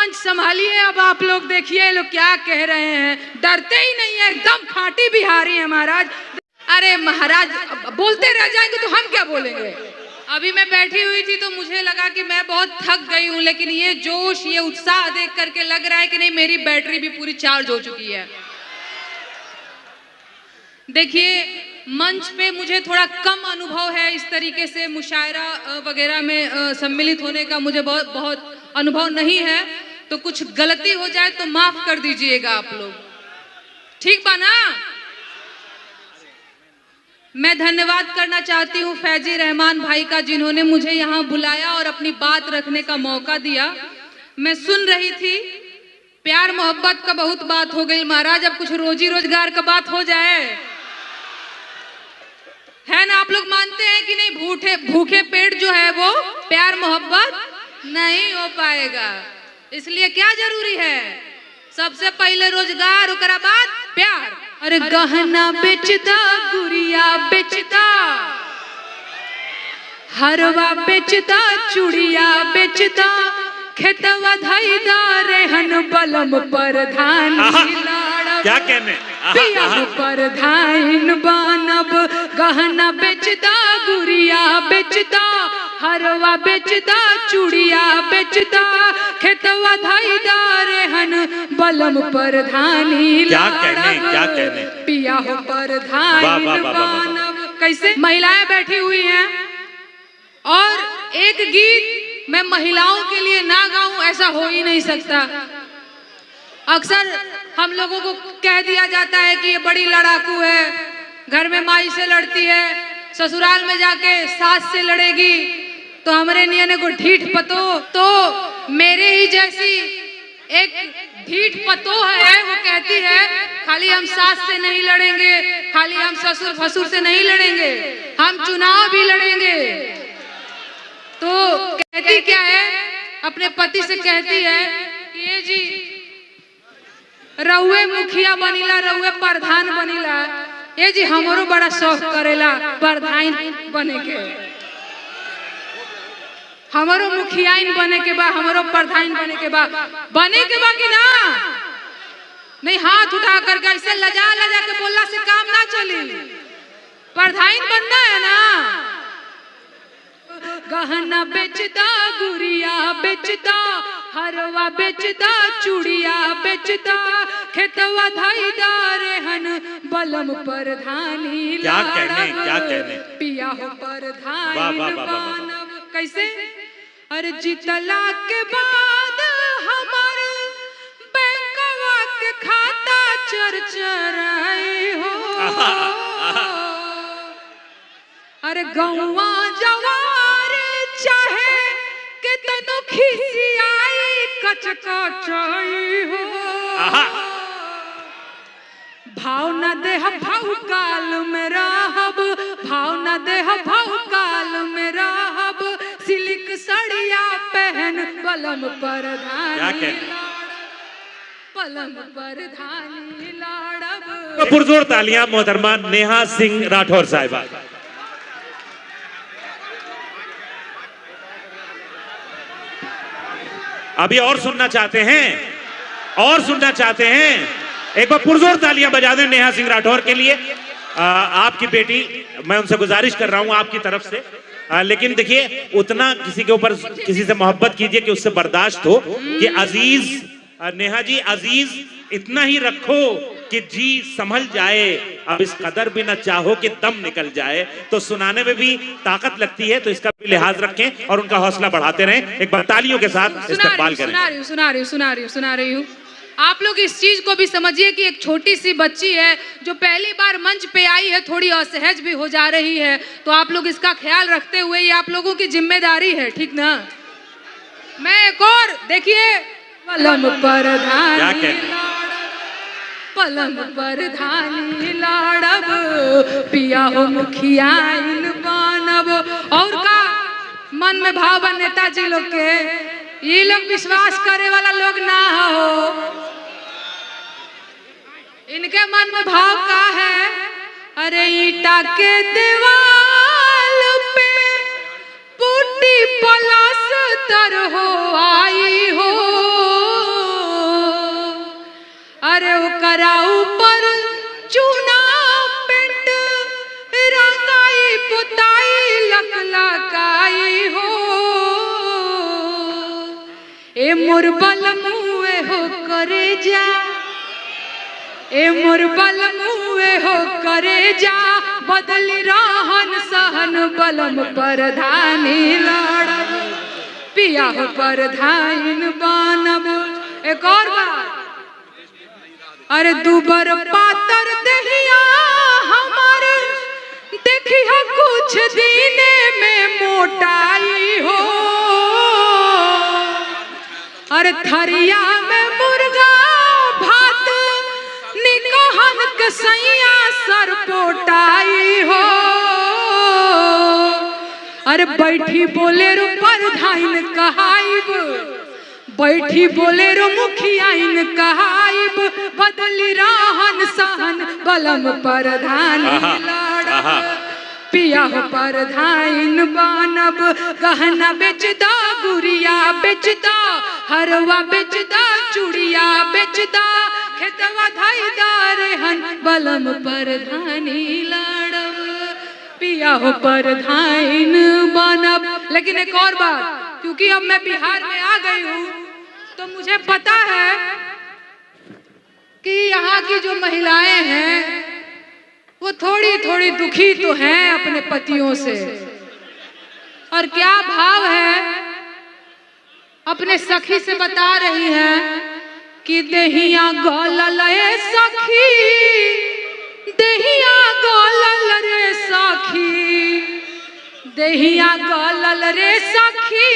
मंच संभालिए। अब आप लोग देखिए लोग क्या कह रहे हैं, डरते ही नहीं है, एकदम खाटी बिहारी है महाराज। अरे महाराज बोलते रह जाएंगे तो हम क्या बोलेंगे। अभी मैं बैठी हुई थी तो मुझे लगा कि मैं बहुत थक गई हूँ, लेकिन ये जोश ये उत्साह देख करके लग रहा है कि नहीं मेरी बैटरी भी पूरी चार्ज हो चुकी है। देखिए मंच पे मुझे थोड़ा कम अनुभव है, इस तरीके से मुशायरा वगैरह में सम्मिलित होने का मुझे बहुत अनुभव नहीं है, तो कुछ गलती हो जाए तो माफ कर दीजिएगा आप लोग, ठीक बा ना। मैं धन्यवाद करना चाहती हूँ फैजी रहमान भाई का, जिन्होंने मुझे यहाँ बुलाया और अपनी बात रखने का मौका दिया। मैं सुन रही थी, प्यार मोहब्बत का बहुत बात हो गई महाराज, अब कुछ रोजी रोजगार का बात हो जाए, है ना। आप लोग मानते हैं कि नहीं, भूखे पेट जो है वो प्यार मोहब्बत नहीं हो पाएगा, इसलिए क्या जरूरी है, सबसे पहले रोजगार, उसके बाद प्यार। अरे गहना बेचता, गुड़िया बेचता, हरवा बेचता, चूड़िया बेचता, खेतवा धैदा रेहन बलम प्रधान, क्या कहने पिया प्रधान बनब। गहना बेचता, गुड़िया बेचता, हरवा बेचता, चूड़िया बेचता, खेतवा धैदा रेहन बलम प्रधानी, क्या कहने पिया प्रधान बनब। कैसे महिलाएं बैठी हुई हैं और एक गीत मैं महिलाओं के लिए ना गाऊं, ऐसा हो ही नहीं सकता। अक्सर हम लोगों को कह दिया जाता है कि ये बड़ी लड़ाकू है, घर में माई से लड़ती है, ससुराल में जाके सास से लड़ेगी, तो हमारे नियने को ढीठ पतो। तो मेरे ही जैसी एक ढीठ पतो है, वो कहती है खाली हम सास से नहीं लड़ेंगे, खाली हम ससुर भसुर से नहीं लड़ेंगे, हम चुनाव भी लड़ेंगे। तो कहती क्या है, अपने पति से कहती है कि ये जी रउए मुखिया बनीला, रउए प्रधान बनीला, ये जी हमरो बड़ा शौक करेला प्रधान बने के, हमारो मुखियाइन बने के बा, हमारो प्रधान बने के बा कि ना। नहीं हाथ उठा करके ऐसे लजा के बोलना से काम ना चली, प्रधान बनना है ना। गहना बेचता, गुड़िया बेचता, हरवा बेचता, चूड़िया बेचता, खेतवा धैदा रेहन बलम प्रधानी, क्या कहने पिया हो प्रधान बनब। कैसे, अरे जितला के बाद हमार बैंकवा के खाता चरचराई हो, अरे गौवा जवार चाहे के तनो खिसियाई कचकचाई हो, भाव न देह भाव काल में रहब, भाव न देह भाव काल में रहब, सिल्क सड़िया पहन बलम प्रधानी, बलम प्रधानी लाड़ब। पुरजोर तालियां मोहतरमा नेहा सिंह राठौर साहिबा। अभी और सुनना चाहते हैं, एक बार पुरजोर तालियां बजा दें नेहा सिंह राठौर के लिए। आपकी बेटी, मैं उनसे गुजारिश कर रहा हूं आपकी तरफ से, लेकिन देखिए उतना किसी के ऊपर किसी से मोहब्बत कीजिए कि उससे बर्दाश्त हो, कि अजीज नेहा जी, अजीज इतना ही रखो कि जी संभल जाए, अब इस कदर भी न चाहो कि दम निकल जाए। तो सुनाने में भी ताकत लगती है, तो इसका भी लिहाज रखें और उनका हौसला बढ़ाते रहें। एक बार तालियों के साथ इस्तेमाल करें। सुना रही हूँ। आप लोग इस चीज को भी समझिए कि एक छोटी सी बच्ची है जो पहली बार मंच पे आई है, थोड़ी असहज भी हो जा रही है, तो आप लोग इसका ख्याल रखते हुए ये आप लोगों की जिम्मेदारी है, ठीक ना। मैं एक और देखिए, पलम प्रधानी पलम प्रधानी लाड़ब, पिया हो मुखियाइन बनब। और का मन में भाव बा नेताजी लोग के, ये लोग विश्वास करे वाला लोग ना हो, इनके मन में भाव का है, अरे ईटा के दीवाल पे पुट्टी पलस्तर हो आई हो, आई हो, ए मोर बलमुए हो करे जा, ए मोर बलमुए हो करे जा, बदली रहन सहन बलम परधानी लड़ब, पिया हो परधाइन बनब। एक और बात, अरे दुबर पातर दहिया हमारे देखिया कुछ दीने में मोटाई हो, अरे थरिया में मुर्गा भात निकहन कसैया सर पोटाई हो, अरे बैठी बोले रो परधाइन कहाइब, बैठी बोले रो मुखियाइन कहाइब, बदली रहन सहन बलम परधानी लड़ब, पिया हो परधाइन बनब। गहना बेचदा, गुड़िया बेचदा, हरवा बेचदा, चूड़िया बेचदा, खेतवा धाईदा रेहन बलम परधानी लड़ब, पिया हो परधाइन बनब। लेकिन एक और बात, क्योंकि अब मैं बिहार में आ गई हूँ तो मुझे पता है कि यहाँ की जो महिलाएं हैं वो थोड़ी थोड़ी दुखी तो हैं अपने पतियों से। और क्या भाव है, अपने सखी से बता रही हैं कि देहिया गलल रे सखी, देहिया गलल रे सखी, देहिया गलल रे सखी,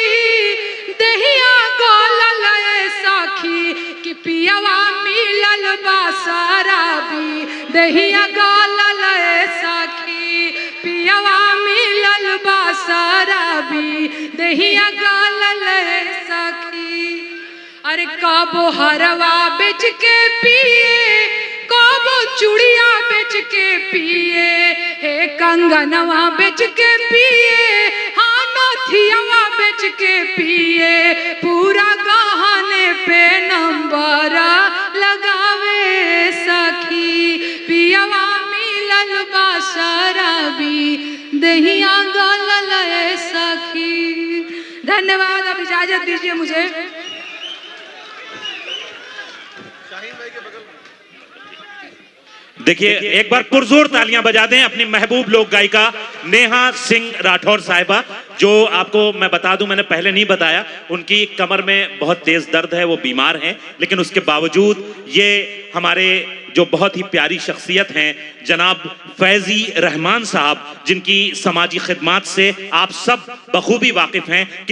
देहिया गलल रे सखी, कि पियवा मिलल बा शराबी, देहिया गलल रे सखी, पियवा मिलल बा शराबी, देहिया गलल रे सखी। अरे कबो हरवा बेच के पिए, कबो चूड़िया बेच के पिए, हे कंगनवा बेच के पिए, हाँ नथियावा बेच के पिए, पूरा गहने पे नंबर लगावे सखी, पियवा मिलल बा शराबी, दहिया गलल रे सखी। धन्यवाद, अब इजाजत दीजिए मुझे। देखिए, एक बार पुरजोर तालियां बजा दें अपनी महबूब लोक गायिका नेहा सिंह राठौर साहिबा, जो आपको मैं बता दूं, मैंने पहले नहीं बताया, उनकी कमर में बहुत तेज दर्द है, वो बीमार हैं, लेकिन उसके बावजूद ये हमारे जो बहुत ही प्यारी शख्सियत हैं जनाब फैजी रहमान साहब, जिनकी समाजी खिदमात से आप सब बखूबी वाकिफ हैं।